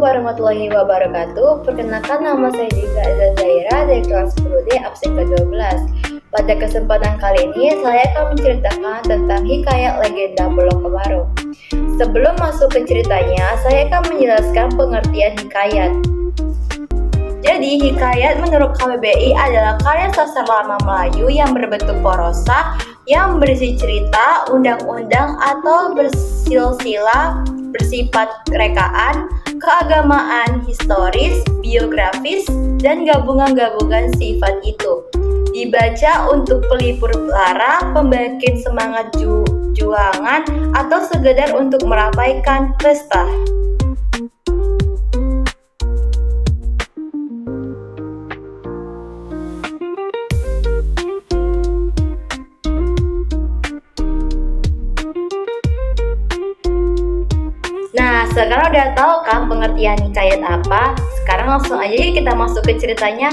warahmatullahi wabarakatuh. Perkenalkan, nama saya Diza Zaira dari kelas 10D absen ke-12. Pada kesempatan kali ini saya akan menceritakan tentang hikayat legenda Pulau Kemarau. Sebelum masuk ke ceritanya, saya akan menjelaskan pengertian hikayat. Jadi, hikayat menurut KBBI adalah karya sastra lama Melayu yang berbentuk prosa yang berisi cerita, undang-undang, atau bersilsilah bersifat rekaan, keagamaan, historis, biografis, dan gabungan-gabungan sifat itu. Dibaca untuk pelipur lara, pembangkit semangat juangan, atau sekedar untuk meramaikan pesta. Nah, sekarang udah tahu kan pengertian hikayat apa? Sekarang langsung aja yuk kita masuk ke ceritanya.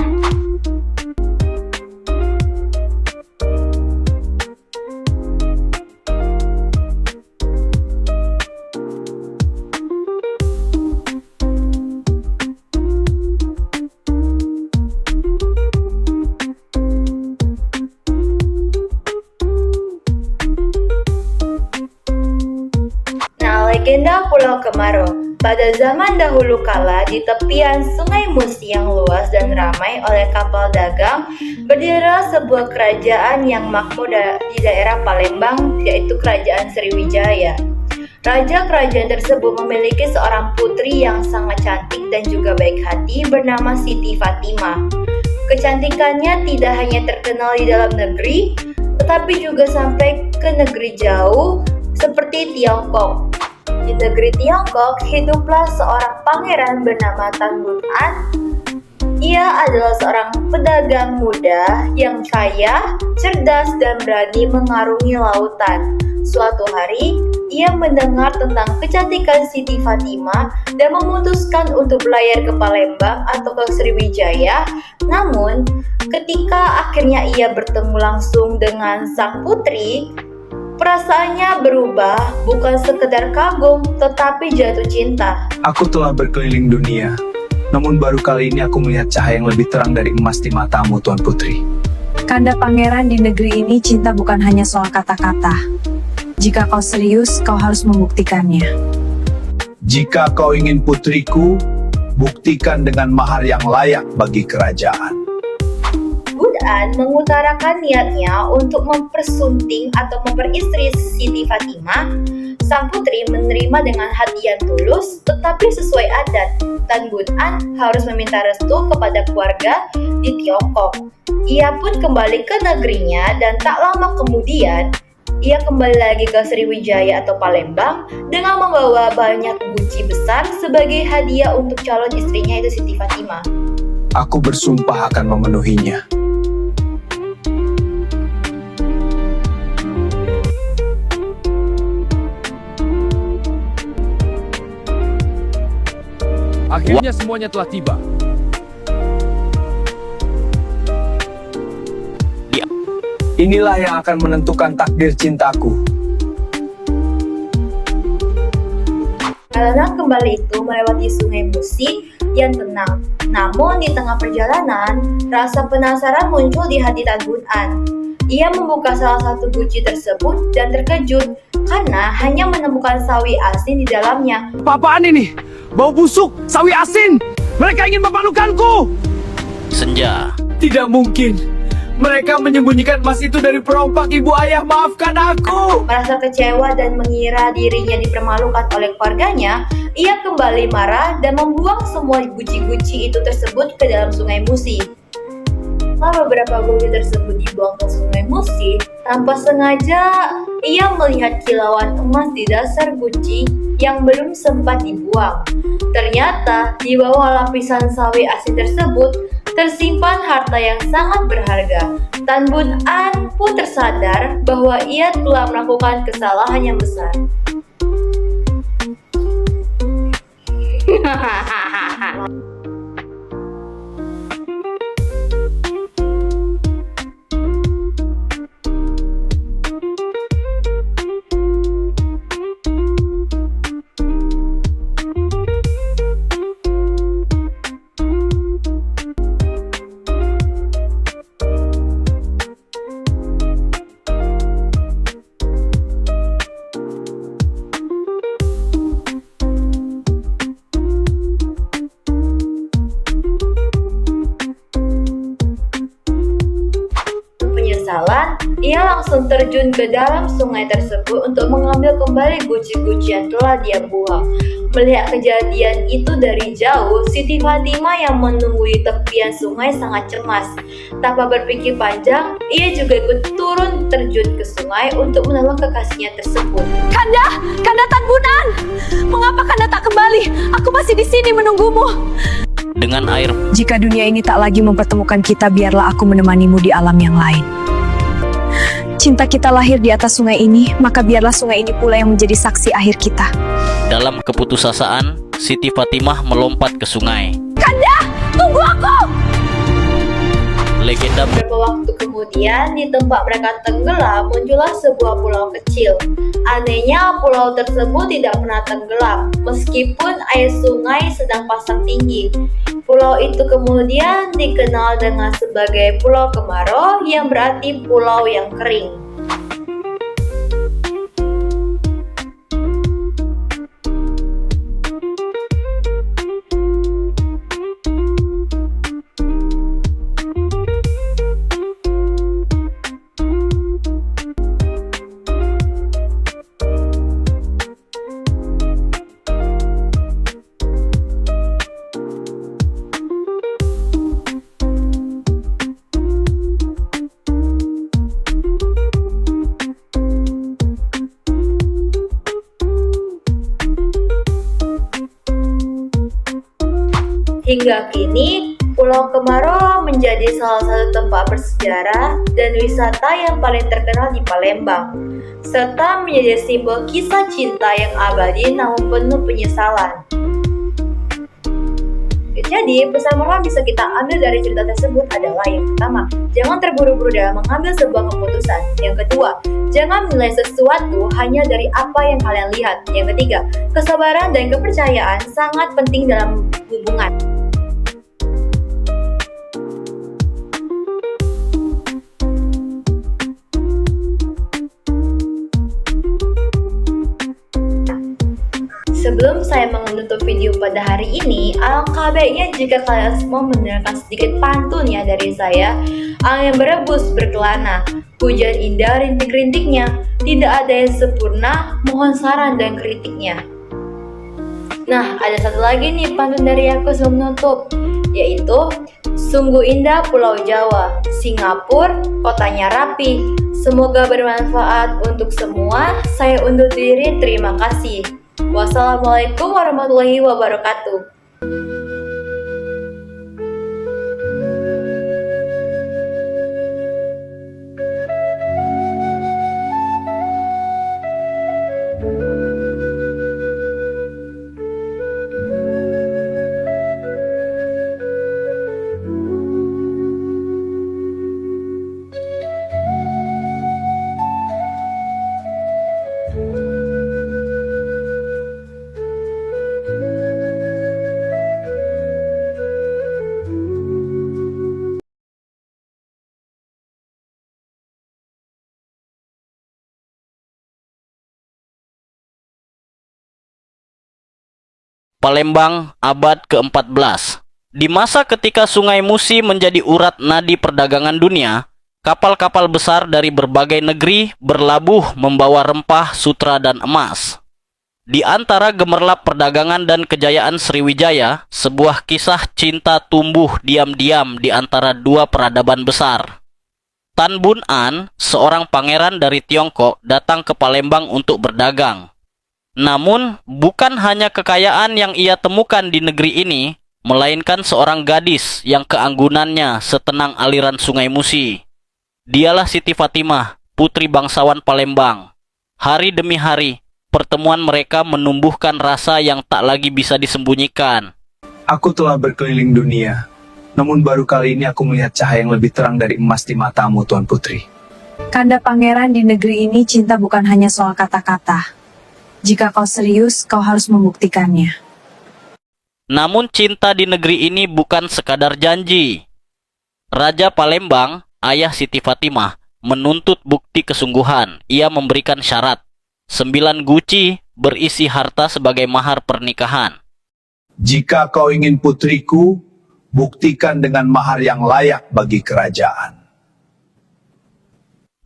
Legenda Pulau Kemarau. Pada zaman dahulu kala, di tepian Sungai Musi yang luas dan ramai oleh kapal dagang, berdirilah sebuah kerajaan yang makmur di daerah Palembang, yaitu Kerajaan Sriwijaya. Raja kerajaan tersebut memiliki seorang putri yang sangat cantik dan juga baik hati bernama Siti Fatimah. Kecantikannya tidak hanya terkenal di dalam negeri, tetapi juga sampai ke negeri jauh seperti Tiongkok. Di negeri Tiongkok, hiduplah seorang pangeran bernama Tan Bun An. Ia adalah seorang pedagang muda yang kaya, cerdas, dan berani mengarungi lautan. Suatu hari, ia mendengar tentang kecantikan Siti Fatimah dan memutuskan untuk berlayar ke Palembang atau ke Sriwijaya. Namun, ketika akhirnya ia bertemu langsung dengan sang putri, perasaannya berubah, bukan sekedar kagum, tetapi jatuh cinta. Aku telah berkeliling dunia, namun baru kali ini aku melihat cahaya yang lebih terang dari emas di matamu, Tuan Putri. Kanda pangeran, di negeri ini cinta bukan hanya soal kata-kata. Jika kau serius, kau harus membuktikannya. Jika kau ingin putriku, buktikan dengan mahar yang layak bagi kerajaan. Bun An mengutarakan niatnya untuk mempersunting atau memperistri Siti Fatimah. Sang putri menerima dengan hati yang tulus, tetapi sesuai adat, Tan Bun An harus meminta restu kepada keluarga di Tiongkok. Ia pun kembali ke negerinya dan tak lama kemudian, ia kembali lagi ke Sriwijaya atau Palembang dengan membawa banyak guci besar sebagai hadiah untuk calon istrinya itu Siti Fatimah. Aku bersumpah akan memenuhinya. Akhirnya semuanya telah tiba. Inilah yang akan menentukan takdir cintaku. Perjalanan kembali itu melewati Sungai Musi yang tenang. Namun di tengah perjalanan, rasa penasaran muncul di hati Tan Bun An. Ia membuka salah satu guci tersebut dan terkejut karena hanya menemukan sawi asin di dalamnya. Apa-apaan ini? Bau busuk, sawi asin. Mereka ingin mempermalukanku. Senja. Tidak mungkin. Mereka menyembunyikan emas itu dari perompak ibu ayah. Maafkan aku. Merasa kecewa dan mengira dirinya dipermalukan oleh keluarganya, ia kembali marah dan membuang semua guci-guci itu tersebut ke dalam Sungai Musi. Setelah beberapa guci tersebut dibuang ke Sungai Musi, tanpa sengaja ia melihat kilauan emas di dasar guci yang belum sempat dibuang. Ternyata di bawah lapisan sawi asin tersebut tersimpan harta yang sangat berharga. Tan Bun An pun tersadar bahwa ia telah melakukan kesalahan yang besar. penyesalan, ia langsung terjun ke dalam sungai tersebut untuk mengambil kembali guci-guci yang telah dia buang. Melihat kejadian itu dari jauh, Siti Fatimah yang menunggu di tepian sungai sangat cemas. Tanpa berpikir panjang, ia juga ikut turun terjun ke sungai untuk menolong kekasihnya tersebut. Kanda, Kanda Tan Bunan, mengapa Kanda tak kembali? Aku masih di sini menunggumu. Dengan air Jika dunia ini tak lagi mempertemukan kita, biarlah aku menemanimu di alam yang lain. Cinta kita lahir di atas sungai ini, maka biarlah sungai ini pula yang menjadi saksi akhir kita. dalam keputusasaan, Siti Fatimah melompat ke sungai. Kanda, tunggu aku! Legenda Beberapa waktu kemudian, di tempat mereka tenggelam, muncullah sebuah pulau kecil. Anehnya, pulau tersebut tidak pernah tenggelam, meskipun air sungai sedang pasang tinggi. Pulau itu kemudian dikenal dengan sebagai Pulau Kemarau, yang berarti pulau yang kering. Hingga kini, Pulau Kemarau menjadi salah satu tempat bersejarah dan wisata yang paling terkenal di Palembang, serta menjadi simbol kisah cinta yang abadi namun penuh penyesalan. Jadi, pesan moral bisa kita ambil dari cerita tersebut adalah yang pertama, jangan terburu-buru dalam mengambil sebuah keputusan. Yang kedua, jangan menilai sesuatu hanya dari apa yang kalian lihat. Yang ketiga, kesabaran dan kepercayaan sangat penting dalam hubungan. Sebelum saya menutup video pada hari ini, alangkah baiknya jika kalian semua mendengarkan sedikit pantun ya dari saya. Angin berebus berkelana, hujan indah rintik-rintiknya, tidak ada yang sempurna, mohon saran dan kritiknya. Nah, ada satu lagi nih pantun dari aku sebelum menutup, yaitu sungguh indah Pulau Jawa, Singapura, kotanya rapi. Semoga bermanfaat untuk semua. Saya undur diri, terima kasih. Wassalamualaikum warahmatullahi wabarakatuh. Palembang abad ke-14. Di masa ketika Sungai Musi menjadi urat nadi perdagangan dunia, kapal-kapal besar dari berbagai negeri berlabuh membawa rempah, sutra, dan emas. Di antara gemerlap perdagangan dan kejayaan Sriwijaya, sebuah kisah cinta tumbuh diam-diam di antara dua peradaban besar. Tan Bun An, seorang pangeran dari Tiongkok, datang ke Palembang untuk berdagang. Namun, bukan hanya kekayaan yang ia temukan di negeri ini, melainkan seorang gadis yang keanggunannya setenang aliran Sungai Musi. Dialah Siti Fatimah, putri bangsawan Palembang. Hari demi hari, pertemuan mereka menumbuhkan rasa yang tak lagi bisa disembunyikan. Aku telah berkeliling dunia, namun baru kali ini aku melihat cahaya yang lebih terang dari emas di matamu, Tuan Putri. Kanda pangeran, di negeri ini cinta bukan hanya soal kata-kata. Jika kau serius, kau harus membuktikannya. Namun cinta di negeri ini bukan sekadar janji. Raja Palembang, ayah Siti Fatimah, menuntut bukti kesungguhan. Ia memberikan syarat, 9 guci berisi harta sebagai mahar pernikahan. Jika kau ingin putriku, buktikan dengan mahar yang layak bagi kerajaan.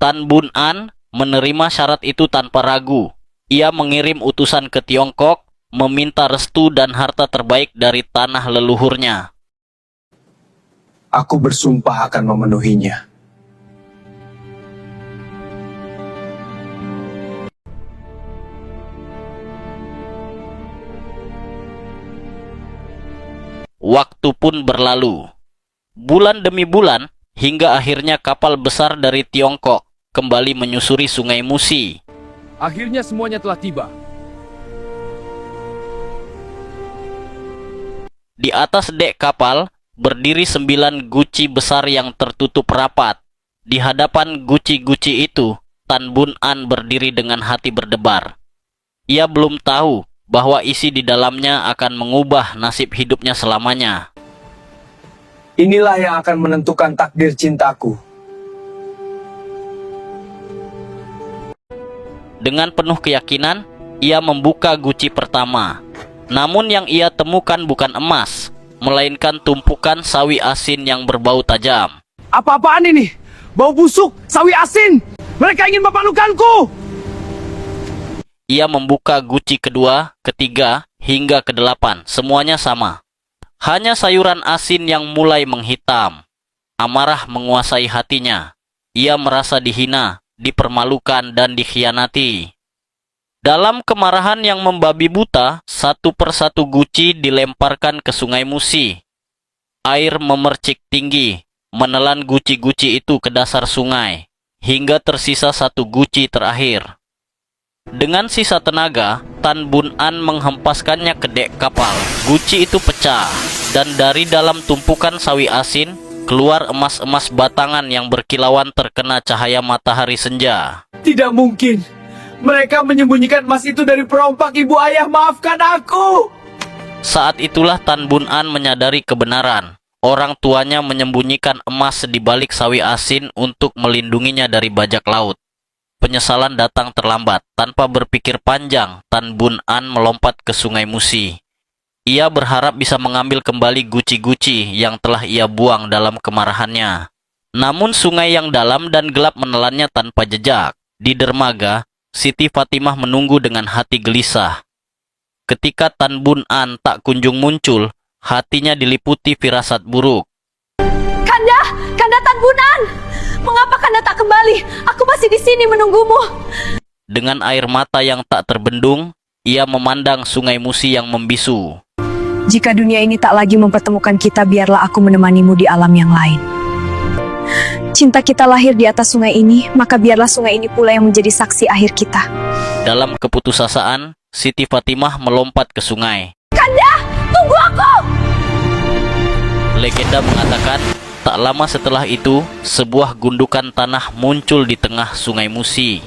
Tan Bun An menerima syarat itu tanpa ragu. Ia mengirim utusan ke Tiongkok, meminta restu dan harta terbaik dari tanah leluhurnya. Aku bersumpah akan memenuhinya. Waktu pun berlalu. Bulan demi bulan, hingga akhirnya kapal besar dari Tiongkok kembali menyusuri Sungai Musi. Akhirnya semuanya telah tiba. Di atas dek kapal, berdiri 9 guci besar yang tertutup rapat. Di hadapan guci-guci itu, Tan Bun An berdiri dengan hati berdebar. Ia belum tahu bahwa isi di dalamnya akan mengubah nasib hidupnya selamanya. Inilah yang akan menentukan takdir cintaku. Dengan penuh keyakinan, ia membuka guci pertama. Namun yang ia temukan bukan emas, melainkan tumpukan sawi asin yang berbau tajam. Apa-apaan ini? Bau busuk, sawi asin! Mereka ingin mempermalukanku! Ia membuka guci kedua, ketiga, hingga ke-8. Semuanya sama. Hanya sayuran asin yang mulai menghitam. Amarah menguasai hatinya. Ia merasa dihina, dipermalukan, dan dikhianati. Dalam kemarahan yang membabi buta, satu persatu guci dilemparkan ke Sungai Musi. Air memercik tinggi, menelan guci-guci itu ke dasar sungai, hingga tersisa satu guci terakhir. Dengan sisa tenaga, Tan Bun An menghempaskannya ke dek kapal. Guci itu pecah, dan dari dalam tumpukan sawi asin, keluar emas-emas batangan yang berkilauan terkena cahaya matahari senja. Tidak mungkin. Mereka menyembunyikan emas itu dari perompak ibu ayah. Maafkan aku. Saat itulah Tan Bun An menyadari kebenaran. Orang tuanya menyembunyikan emas di balik sawi asin untuk melindunginya dari bajak laut. Penyesalan datang terlambat. Tanpa berpikir panjang, Tan Bun An melompat ke Sungai Musi. Ia berharap bisa mengambil kembali guci-guci yang telah ia buang dalam kemarahannya. Namun sungai yang dalam dan gelap menelannya tanpa jejak. Di dermaga, Siti Fatimah menunggu dengan hati gelisah. Ketika Tan Bun An tak kunjung muncul, hatinya diliputi firasat buruk. Kanda! Kanda Tan Bun An! Mengapa Kanda tak kembali? Aku masih di sini menunggumu. Dengan air mata yang tak terbendung, ia memandang Sungai Musi yang membisu. Jika dunia ini tak lagi mempertemukan kita, biarlah aku menemanimu di alam yang lain. Cinta kita lahir di atas sungai ini, maka biarlah sungai ini pula yang menjadi saksi akhir kita. Dalam keputusasaan, Siti Fatimah melompat ke sungai. Kanda! Tunggu aku! Legenda mengatakan, tak lama setelah itu, sebuah gundukan tanah muncul di tengah Sungai Musi.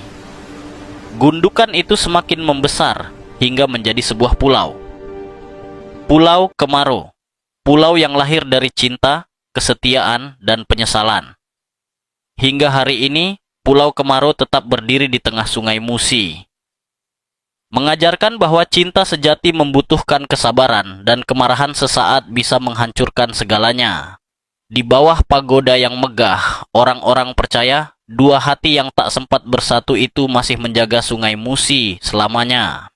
Gundukan itu semakin membesar, hingga menjadi sebuah pulau. Pulau Kemaro. Pulau yang lahir dari cinta, kesetiaan, dan penyesalan. Hingga hari ini, Pulau Kemaro tetap berdiri di tengah Sungai Musi. Mengajarkan bahwa cinta sejati membutuhkan kesabaran dan kemarahan sesaat bisa menghancurkan segalanya. Di bawah pagoda yang megah, orang-orang percaya dua hati yang tak sempat bersatu itu masih menjaga Sungai Musi selamanya.